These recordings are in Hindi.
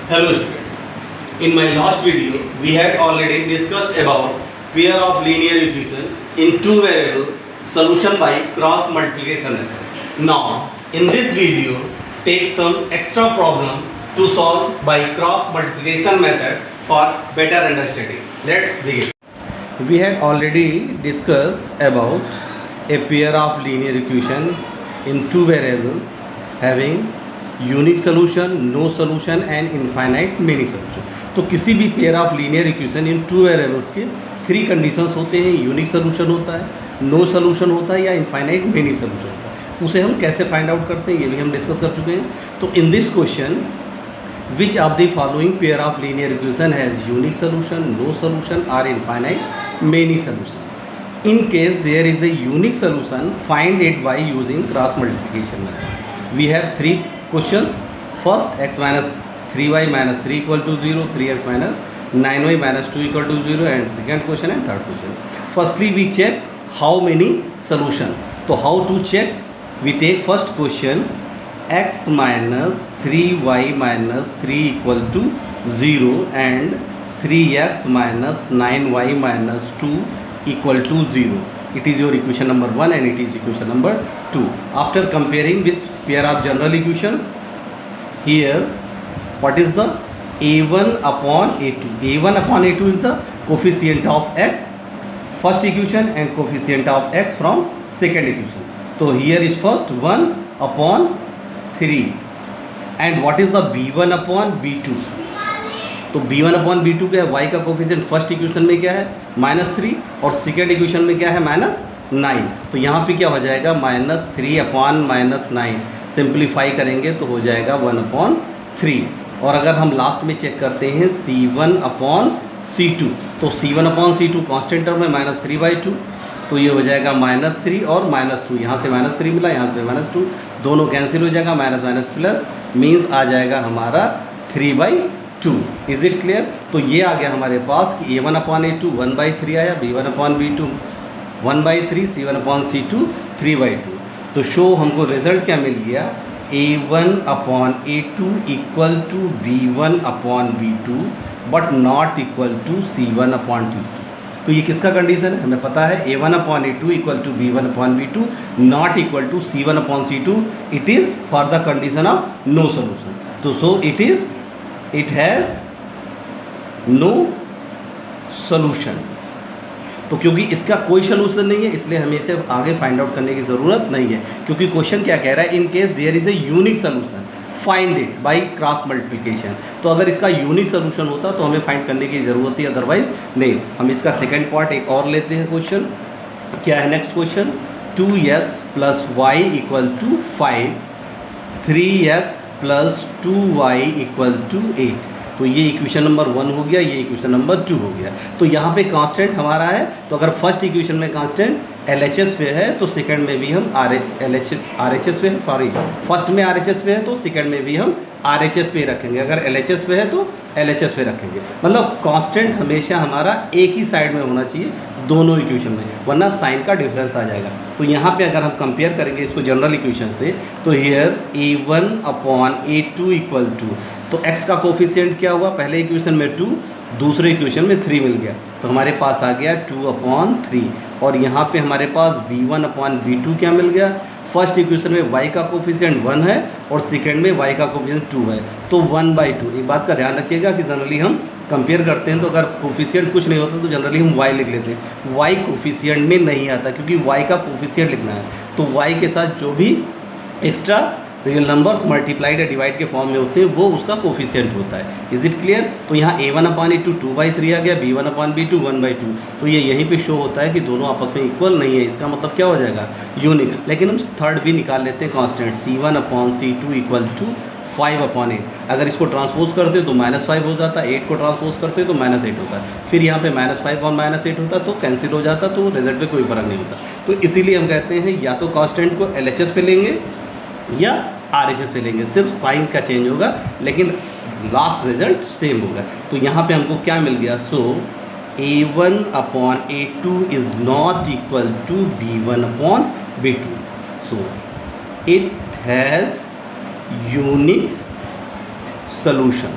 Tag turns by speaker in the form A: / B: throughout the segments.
A: Hello student. In my last video, we had already discussed about pair of linear equation in two variables solution by cross multiplication method. Now, in this video, take some extra problem to solve by cross multiplication method for better understanding. Let's begin. We had already discussed about a pair of linear equation in two variables having unique solution, no solution and infinite many solution. तो किसी भी pair of linear equation in two variables के थ्री कंडीशंस होते हैं. यूनिक सोल्यूशन होता है, नो सोल्यूशन होता है या इनफाइनाइट मेनी सोल्यूशन होता है. उसे हम कैसे फाइंड आउट करते हैं ये भी हम डिस्कस कर चुके हैं. तो in this question which of the following pair of linear equation has unique solution, no solution or infinite many solutions. In case there is a unique solution, find it by using cross multiplication method. We have three questions. First, x minus 3y minus 3 equal to 0, 3x minus 9y minus 2 equal to 0, and second question and third question. Firstly, we check how many solution. So how to check? We take first question, x minus 3y minus 3 equal to 0 and 3x minus 9y minus 2 equal to 0. It is your equation number 1 and it is equation number 2. After comparing with pair of general equation, here what is the a1 upon a2? a1 upon a2 is the coefficient of x first equation and coefficient of x from second equation. So here is first 1 upon 3 and what is the b1 upon b2? तो b1 अपॉन b2 क्या है? y का कोफिशिएंट फर्स्ट इक्वेशन में क्या है? -3 और सेकेंड इक्वेशन में क्या है? -9. तो यहाँ पे क्या हो जाएगा? -3 अपॉन -9 सिंप्लीफाई करेंगे तो हो जाएगा 1/3. और अगर हम लास्ट में चेक करते हैं c1 अपॉन c2, तो c1 upon c2 constant term है -3/2, तो ये हो जाएगा -3 और -2. यहाँ से -3 मिला, यहाँ से -2, दोनों कैंसिल हो जाएगा. माइनस माइनस प्लस मीन्स आ जाएगा हमारा 3/2. Is it clear? तो ये आ गया हमारे पास कि a1 अपॉन a2 1/3 आया, b1 upon b2 1/3, c1 upon c2 3/2. तो शो हमको रिजल्ट क्या मिल गया? a1 upon a2 equal to b1 upon b2 but not equal to c1 upon c2. तो ये किसका कंडीशन है? हमें पता है a1 upon a2 equal to b1 upon b2 not equal to c1 upon c2. It is for the condition of no solution. तो so it has no solution. तो क्योंकि इसका कोई सोल्यूशन नहीं है इसलिए हमें इसे आगे फाइंड आउट करने की ज़रूरत नहीं है, क्योंकि क्वेश्चन क्या कह रहा है? In case there is a unique solution, find it by cross multiplication. तो अगर इसका यूनिक सोल्यूशन होता तो हमें फाइंड करने की ज़रूरत थी, अदरवाइज नहीं. हम इसका सेकेंड पार्ट एक और लेते हैं. क्वेश्चन क्या है? Next question 2x plus Y equal to 5, 3x plus 2y equal to 8. तो ये इक्वेशन नंबर 1 हो गया, ये इक्वेशन नंबर 2 हो गया. तो यहाँ पे कांस्टेंट हमारा है, तो अगर फर्स्ट इक्वेशन में कांस्टेंट LHS पे है तो सेकंड में भी हम RHS पे है, सॉरी फर्स्ट में RHS पे है तो सेकंड में भी हम RHS पे रखेंगे. अगर LHS पे है तो LHS पे रखेंगे. मतलब कांस्टेंट हमेशा हमारा एक ही साइड में होना चाहिए दोनों इक्वेशन में, वरना साइन का डिफरेंस आ जाएगा. तो यहाँ पे अगर हम कंपेयर करेंगे इसको जनरल इक्वेशन से, तो here a1 upon a2 equal to, तो x का कोफिशिएंट क्या हुआ? पहले इक्वेशन में 2, दूसरे इक्वेशन में 3 मिल गया, तो हमारे पास आ गया 2/3. और यहाँ पे हमारे पास b1 अपॉन b2 क्या मिल गया? फर्स्ट इक्वेशन में y का कोफिशिएंट 1 है और सेकेंड में y का कोफिशिएंट 2 है, तो 1/2. एक बात का ध्यान रखिएगा कि जनरली हम कंपेयर करते हैं तो अगर कोफिशिएंट कुछ नहीं होता तो जनरली हम y लिख लेते हैं. y कोफिशिएंट में नहीं आता क्योंकि y का कोफिशिएंट लिखना है, तो y के साथ जो भी एक्स्ट्रा रियल नंबर्स मल्टीप्लाइड या डिवाइड के फॉर्म में होते हैं वो उसका कोफिशिएंट होता है. Is it clear? तो यहाँ a1 अपॉन a2 2/3 आ गया, b1 अपॉन b2 1/2. तो ये यहीं पे शो होता है कि दोनों आपस में इक्वल नहीं है. इसका मतलब क्या हो जाएगा? यूनिक. लेकिन हम थर्ड भी निकाल लेते हैं constant, c1 upon c2 equal to 5/8. अगर इसको ट्रांसपोज करते तो -5 हो जाता, 8 को ट्रांसपोज करते तो -8 होता. फिर यहाँ पे -5 और -8 होता तो कैंसिल हो जाता, तो रिजल्ट पे कोई फ़र्क नहीं होता. तो इसीलिए हम कहते हैं या तो कांस्टेंट को LHS पे लेंगे या RHS पे लेंगे, सिर्फ साइन का चेंज होगा लेकिन लास्ट रिजल्ट सेम होगा. तो यहाँ पे हमको क्या मिल गया? So a1 upon a2 is not equal to b1 upon b2. So it has unique solution.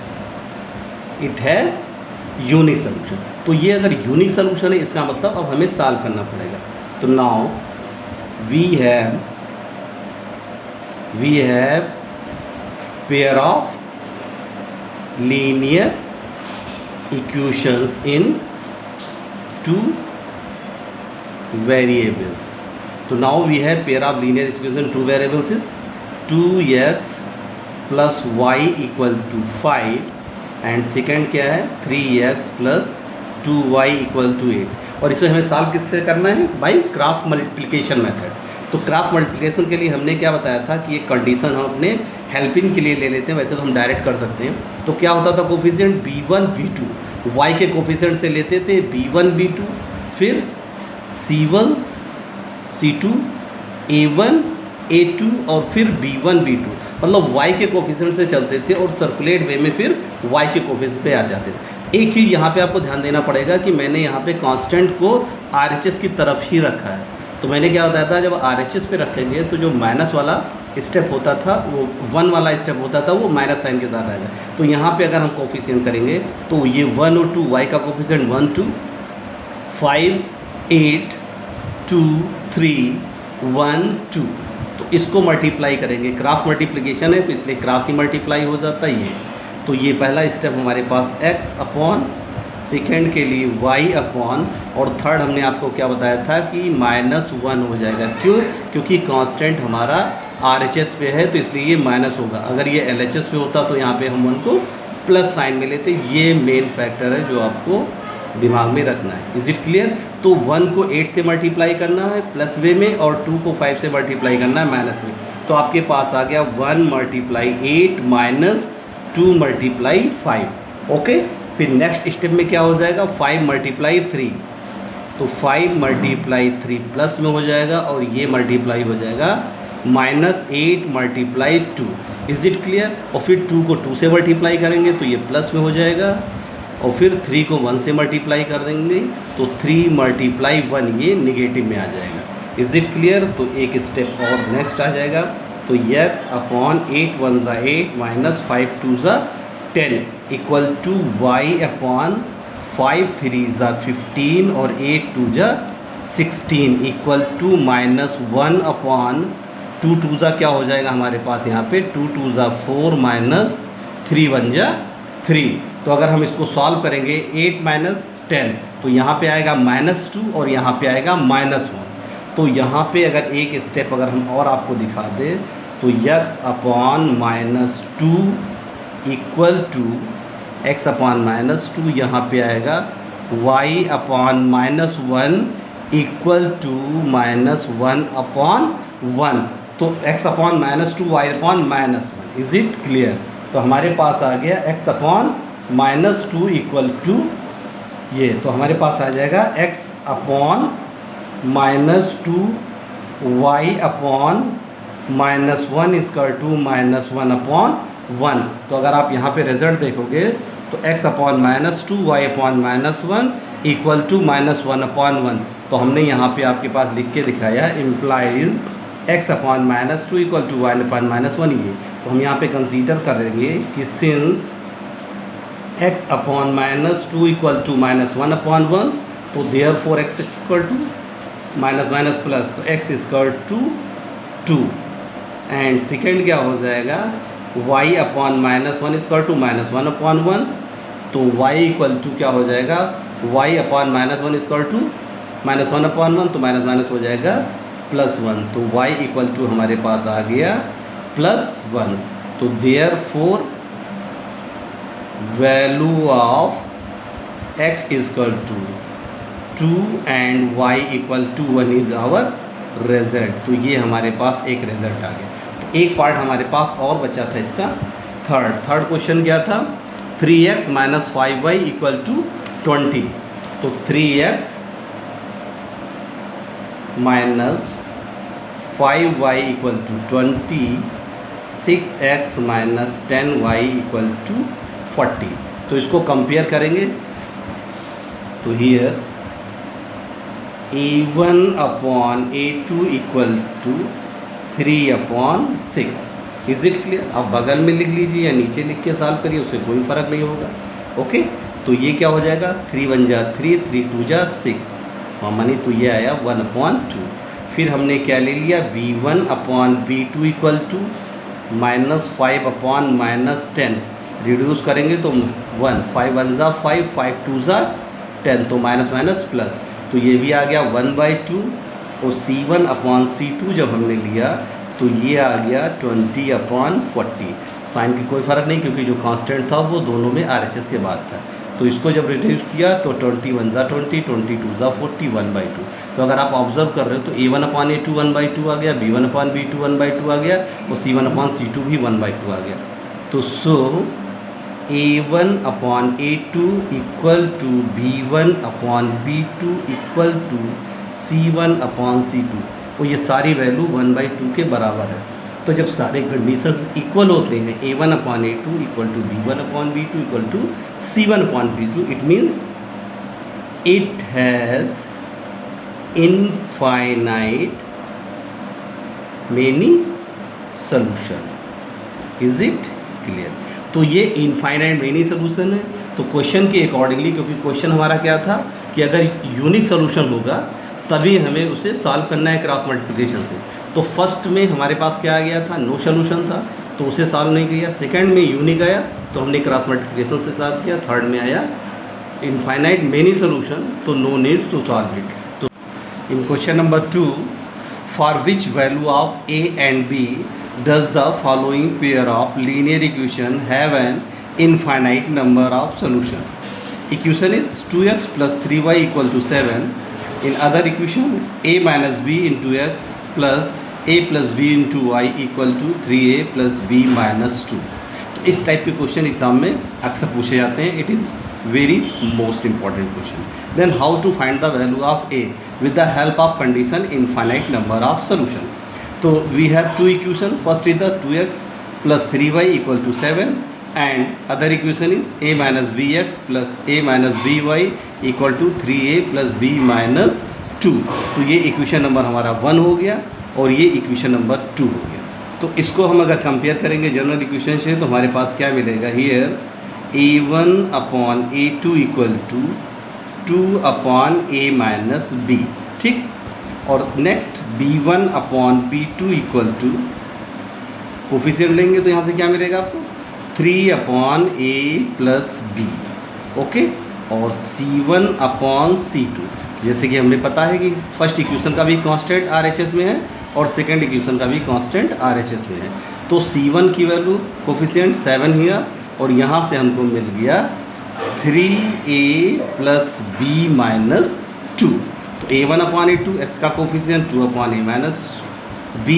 A: It has unique solution. तो ये अगर यूनिक सोल्यूशन है इसका मतलब अब हमें सॉल्व करना पड़ेगा। तो now we have pair of linear equations in two variables. तो now we have pair of linear equation two variables is 2x plus Y equal to 5 and second क्या है 3x plus 2y equal to 8। और इसे हमें सॉल्व किससे करना है? By cross multiplication method. तो क्रॉस मल्टीप्लिकेशन के लिए हमने क्या बताया था कि एक कंडीशन हम अपने हेल्पिंग के लिए ले लेते हैं, वैसे तो हम डायरेक्ट कर सकते हैं। तो क्या होता था कोफिशिएंट b1 b2 y के कोफिशिएंट से लेते थे b1 b2, फिर c1 c2 a1 a2 और फिर b1 b2, मतलब y के कोफिशिएंट से चलते थे और सर्कुलेट वे में फिर y के कोफिशिएंट पे आ जाते थे। एक चीज़ यहाँ पे आपको ध्यान देना पड़ेगा कि मैंने यहाँ पे कांस्टेंट को RHS की तरफ ही रखा है। तो मैंने क्या बताया था, जब RHS पे रखेंगे तो जो माइनस वाला स्टेप होता था वो 1 वाला स्टेप होता था वो माइनस साइन के साथ आएगा। तो यहाँ पे अगर हम कोफिशिएंट करेंगे तो ये 1 और 2 y का कोफिशिएंट 1 2 5 8 2 3 1 2, तो इसको मल्टीप्लाई करेंगे। क्रॉस मल्टीप्लिकेशन है तो इसलिए क्रॉस ही मल्टीप्लाई हो जाता है ये। तो ये पहला स्टेप हमारे पास x अपॉन, सेकेंड के लिए y अपॉन, और थर्ड हमने आपको क्या बताया था कि -1 हो जाएगा। क्यों? क्योंकि कांस्टेंट हमारा RHS पे है तो इसलिए ये माइनस होगा। अगर ये LHS पे होता तो यहाँ पे हम 1 को प्लस साइन में लेते। ये मेन फैक्टर है जो आपको दिमाग में रखना है। Is it clear? तो 1 को 8 से मल्टीप्लाई करना है प्लस वे में और 2 को 5 से मल्टीप्लाई करना है माइनस में। तो आपके पास आ गया 1 मल्टीप्लाई 8 माइनस 2 मल्टीप्लाई 5। ओके, फिर नेक्स्ट स्टेप में क्या हो जाएगा 5 मल्टीप्लाई 3, तो 5 मल्टीप्लाई 3 प्लस में हो जाएगा और ये मल्टीप्लाई हो जाएगा -8 मल्टीप्लाई 2। Is it clear? और फिर 2 को 2 से मल्टीप्लाई करेंगे तो ये प्लस में हो जाएगा और फिर 3 को 1 से मल्टीप्लाई कर देंगे तो 3 मल्टीप्लाई 1 ये निगेटिव में आ जाएगा। Is it clear? तो एक स्टेप और नेक्स्ट आ जाएगा। तो x अपॉन 8 1 ज़ा 8 माइनस 5 2 ज़ा 10 इक्वल टू y अपॉन 5 3 ज़ा 15 और 8 2 ज़ा 16 इक्वल टू -1 अपॉन 2 2 ज़ा क्या हो जाएगा हमारे पास यहाँ पे 2 2 ज़ा 4 माइनस 3 1 ज़ा 3। तो अगर हम इसको सॉल्व करेंगे 8 माइनस 10 तो यहाँ पे आएगा -2 और यहाँ पे आएगा -1। तो यहाँ पे अगर एक स्टेप अगर हम और आपको दिखा दें तो x upon -2 equal to x upon -2 यहाँ पे आएगा y upon -1 equal to -1 upon 1। तो x upon -2 y upon -1। Is it clear? तो हमारे पास आ गया x अपॉन -2 इक्वल टू ये, तो हमारे पास आ जाएगा x upon -2 y upon -1 equal to -1 upon 1। तो अगर आप यहाँ पे रिजल्ट देखोगे तो x upon -2 y upon -1 equal to -1 upon 1। तो हमने यहाँ पे आपके पास लिख के दिखाया implies x upon -2 equal to y upon -1 ये। तो हम यहाँ पे कंसीडर करेंगे कि since x upon -2 equal to -1 upon 1 तो therefore x equal to minus minus plus, तो x equal to 2 and second क्या हो जाएगा y upon -1 equal to -1 upon 1। तो y इक्वल टू क्या हो जाएगा y upon -1 equal to -1 upon 1, तो माइनस माइनस हो जाएगा +1। तो y इक्वल टू हमारे पास आ गया +1। तो therefore value of x equal to 2 and y equal to 1 is our result. तो ये हमारे पास एक रिजल्ट आ गया। तो एक पार्ट हमारे पास और बचा था इसका थर्ड क्वेश्चन क्या था 3x minus 5y equal to 20। तो 3x minus 5y equal to 20, 6x minus 10y equal to 40। तो इसको कंपेयर करेंगे तो here a1 upon a2 equal to 3 upon 6। Is it clear? आप बगल में लिख लीजिए या नीचे लिख के सॉल्व करिए, उससे कोई फ़र्क नहीं होगा। ओके, तो ये क्या हो जाएगा, 3 1 जा 3, 3 2 जा 6, मानी तो ये आया 1/2। फिर हमने क्या ले लिया, b1/b2 इक्वल टू -5/-10, रिड्यूस करेंगे तो 1, 5 1 जा 5, 5 2 जा 10, तो माइनस माइनस प्लस, तो ये भी आ गया 1/2। और c1/c2 जब हमने लिया तो ये आ गया 20/40। साइन की कोई फ़र्क नहीं, क्योंकि जो कांस्टेंट था वो दोनों में RHS के बाद था। तो इसको जब रिड्यूस किया तो 20 1 जा 20, 22 जा 40, 1/2। तो अगर आप ऑब्जर्व कर रहे हो तो a1/a2 1/2 आ गया, b1/b2 1/2 आ गया, और c1/c2 भी 1/2 आ गया। तो so a1/a2 equal to b1/b2 equal to c1/c2, और ये सारी वैल्यू 1/2 के बराबर है। तो जब सारे कंडीशंस इक्वल होते हैं, a1/a2 equal to b1/b2 equal to c1/b2, it means it has infinite many solution. Is it clear? तो ये इनफाइनाइट मेनी सॉल्यूशन है। तो क्वेश्चन के अकॉर्डिंगली, क्योंकि क्वेश्चन हमारा क्या था कि अगर यूनिक सॉल्यूशन होगा तभी हमें उसे सॉल्व करना है क्रॉस मल्टीप्लिकेशन से। तो फर्स्ट में हमारे पास क्या आ गया था, नो सॉल्यूशन था, तो उसे सॉल्व नहीं किया। सेकंड में यूनिक आया तो हमने क्रॉस मल्टीप्लिकेशन से सॉल्व किया। थर्ड में आया इनफाइनाइट मेनी सॉल्यूशन, तो no needs to solve it. तो in question number 2, for which value of a and b does the following pair of linear equation have an infinite number of solution? Equation is 2x + 3y = 7. In other equation, a minus b into x plus a plus b into y equal to 3a plus b minus 2. तो इस टाइप के क्वेश्चन एग्जाम में अक्सर पूछे जाते हैं। It is very most important question. Then how to find the value of a with the help of condition infinite number of solution? तो we have two equation. First is the 2x + 3y = 7, and other equation is a minus bx plus a minus by equal to 3a plus b minus 2. तो ये इक्वेशन नंबर हमारा 1 हो गया और ये इक्वेशन नंबर 2 हो गया। तो इसको हम अगर कंपेयर करेंगे जनरल इक्वेशन से तो हमारे पास क्या मिलेगा, here a1/a2 equal to 2/a minus b, ठीक। और next b1/b2 equal to, coefficient लेंगे तो यहाँ से क्या मिलेगा आपको, 3/a plus b, ओके। और c1/c2, जैसे कि हमें पता है कि फर्स्ट इक्वेशन का भी कांस्टेंट RHS में है और सेकंड इक्वेशन का भी कांस्टेंट RHS में है। तो c1 की वैल्यू कोफिशिएंट 7 हियर, और यहाँ से हमको मिल गया 3a plus b minus 2। तो a1/a2 x का coefficient 2/a minus b,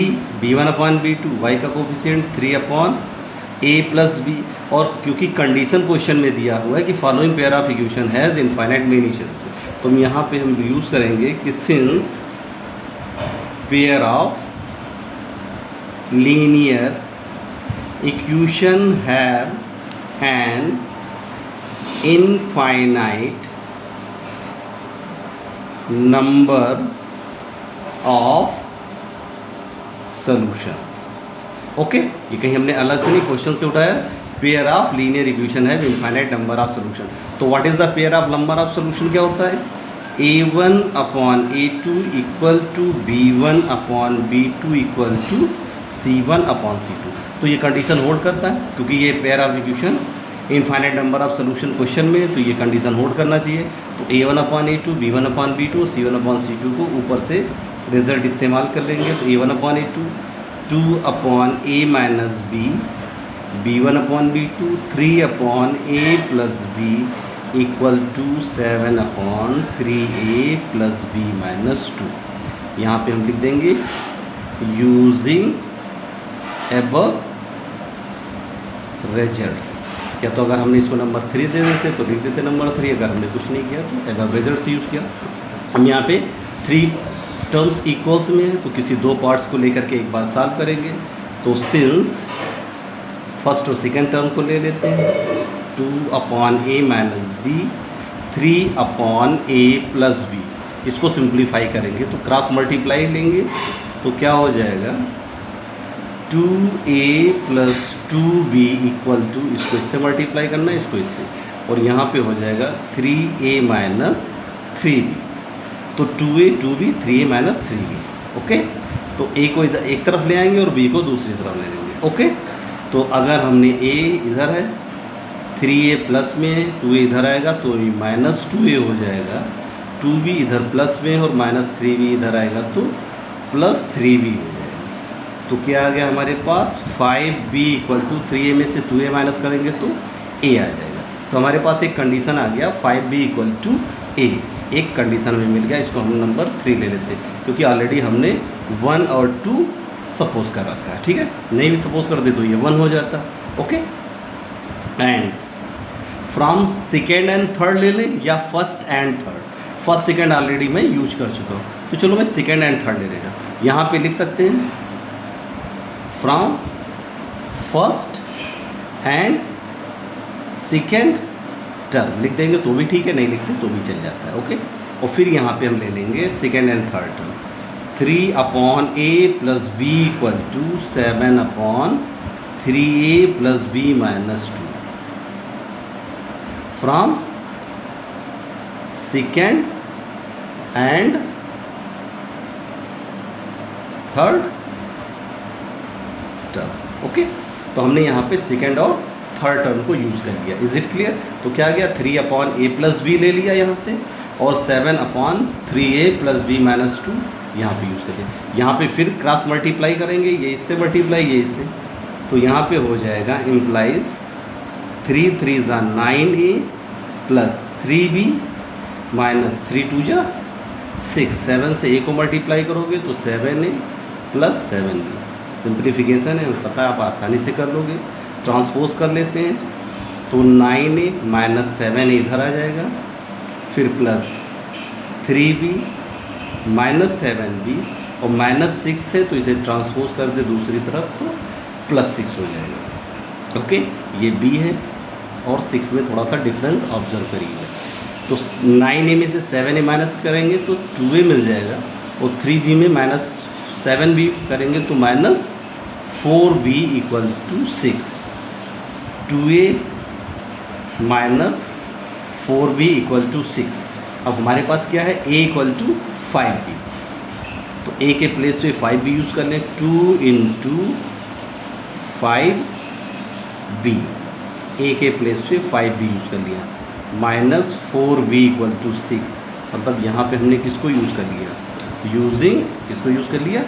A: b1/b2 y का कोफिशिएंट 3/a plus b। और क्योंकि कंडीशन क्वेश्चन में दिया हुआ है कि following pair of equation has infinite many solution, तो हम यहाँ पे हम यूज़ करेंगे कि since pair of linear equation have an infinite number of solutions, okay. ये कहीं हमने अलग से नहीं क्वेश्चन से उठाया। पेयर ऑफ लीनियर इक्वेशन है इनफाइनाइट नंबर ऑफ सॉल्यूशन। तो what is the pair of number of solution, क्या होता है, a1/a2 equal to b1/b2 equal to c1/c2। तो ये कंडीशन होल्ड करता है, क्योंकि ये pair of equation infinite number of solution question में, तो ये कंडीशन होल्ड करना चाहिए। तो a1/a2, b1/b2, c1/c2 को ऊपर से रिजल्ट इस्तेमाल कर लेंगे। तो a1/a2 2/a minus b, b1/b2 3/a plus b equal to 7/3a plus b minus 2। यहाँ पे हम लिख देंगे यूजिंग above results। या तो अगर हमने इसको नंबर 3 दे देते तो लिख देते नंबर 3, अगर हमने कुछ नहीं किया तो above results यूज़ किया। हम यहाँ पे 3 टर्म्स इक्वल्स में है, तो किसी 2 पार्ट्स को लेकर के एक बार सॉल्व करेंगे। तो सिंस फर्स्ट और सेकंड टर्म को ले लेते हैं, 2/a minus b, 3/a plus b, इसको सिंप्लीफाई करेंगे तो क्रॉस मल्टीप्लाई लेंगे तो क्या हो जाएगा, 2a plus 2b equal to, इसको इससे मल्टीप्लाई करना है, इसको इससे, और यहाँ पे हो जाएगा 3a माइनस 3b। तो 2a 2b 3a minus 3b। Okay, तो a को इधर एक तरफ ले आएंगे और b को दूसरी तरफ ले लेंगे। ओके, तो अगर हमने a इधर है, 3a प्लस में है, 2a इधर आएगा तो माइनस 2a हो जाएगा, 2b इधर प्लस में और माइनस 3b इधर आएगा तो प्लस 3b हो जाएगा। तो क्या आ गया हमारे पास 5b इक्वल टू 3a में से 2a माइनस करेंगे तो a आ जाएगा। तो हमारे पास एक कंडीशन आ गया 5b इक्वल टू a, एक कंडीशन में मिल गया। इसको हम नंबर 3 ले लेते हैं क्योंकि ऑलरेडी हमने 1 और 2 सपोज कर रखा है। ठीक है, नहीं भी सपोज कर दे तो ये 1 हो जाता। Okay, and from second and third ले लें या first and third. First second already मैं यूज कर चुका हूँ, तो चलो मैं सेकेंड एंड थर्ड ले लेगा। यहाँ पे लिख सकते हैं from first and second term लिख देंगे तो भी ठीक है, नहीं लिखते तो भी चल जाता है। ओके, और फिर यहाँ पे हम ले लेंगे second and third term, 3/a plus b equal to 7/3a plus b minus 2 from second and third term. Okay, तो हमने यहाँ पे सेकेंड और थर्ड टर्म को यूज़ कर लिया। Is it clear? तो क्या गया 3/a प्लस b ले लिया यहाँ से और 7/3a प्लस b माइनस 2 यहाँ पे यूज़ कर दिया। यहाँ पे फिर क्रॉस मल्टीप्लाई करेंगे, ये इससे मल्टीप्लाई ये इससे, तो यहाँ पे हो जाएगा इम्प्लाइज 3 3 ज़ा 9a प्लस 3b माइनस 3 2 जा 6। 7 से a को मल्टीप्लाई करोगे तो 7a प्लस 7b। सिंप्लीफिकेशन है, पता है आप आसानी से कर लोगे। ट्रांसपोज कर लेते हैं तो 9a माइनस 7a इधर आ जाएगा, फिर प्लस 3b माइनस 7b और माइनस 6 है तो इसे ट्रांसपोज कर दे दूसरी तरफ तो प्लस 6 हो जाएगा। ओके, ये b है और 6 में थोड़ा सा डिफरेंस ऑब्जर्व करिएगा। तो 9a में से 7a माइनस करेंगे तो 2a मिल जाएगा और 3b में माइनस 7b करेंगे तो minus 4b equal to 6। 2a minus 4b equal to 6। अब हमारे पास क्या है a इक्वल टू 5b, तो a के प्लेस पे 5b यूज़ कर लें। 2 इंटू 5b, a के प्लेस पे 5b यूज़ कर लिया, माइनस 4b इक्वल टू 6। मतलब यहाँ पे हमने किसको यूज़ कर लिया, यूजिंग किसको यूज़ कर लिया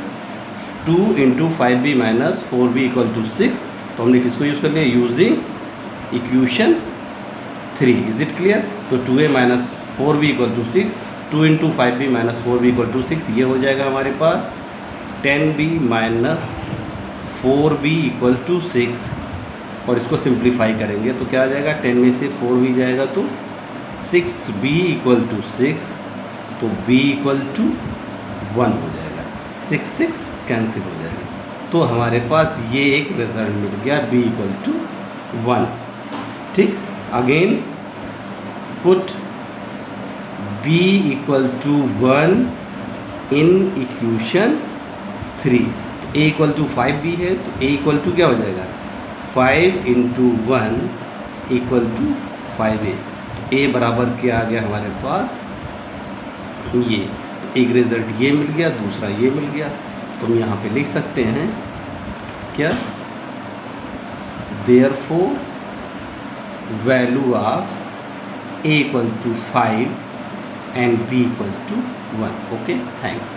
A: 2 into 5b minus 4b equal to 6। तो हमने किसको यूज़ कर लिया, using equation 3। Is it clear? तो 2a minus 4b equal to 6, 2 into 5b minus 4b equal to 6, ये हो जाएगा हमारे पास 10b minus 4b equal to 6। और इसको सिंप्लीफाई करेंगे तो क्या आ जाएगा, 10 में से 4b जाएगा तो 6b इक्वल टू 6, तो b इक्वल टू 1 हो जाएगा, 6 6 कैंसिल हो जाएगा। तो हमारे पास ये एक रिजल्ट मिल गया b इक्वल टू 1। ठीक, again put b equal to 1 in equation 3। a equal to 5b है तो a इक्वल टू क्या हो जाएगा, 5 इंटू 1 इक्वल टू 5a। तो a बराबर क्या आ गया हमारे पास, ये। तो एक रिज़ल्ट ये मिल गया, दूसरा ये मिल गया। तो हम यहाँ पे लिख सकते हैं क्या, therefore value of a equal to 5 and b equal to 1। Okay, thanks.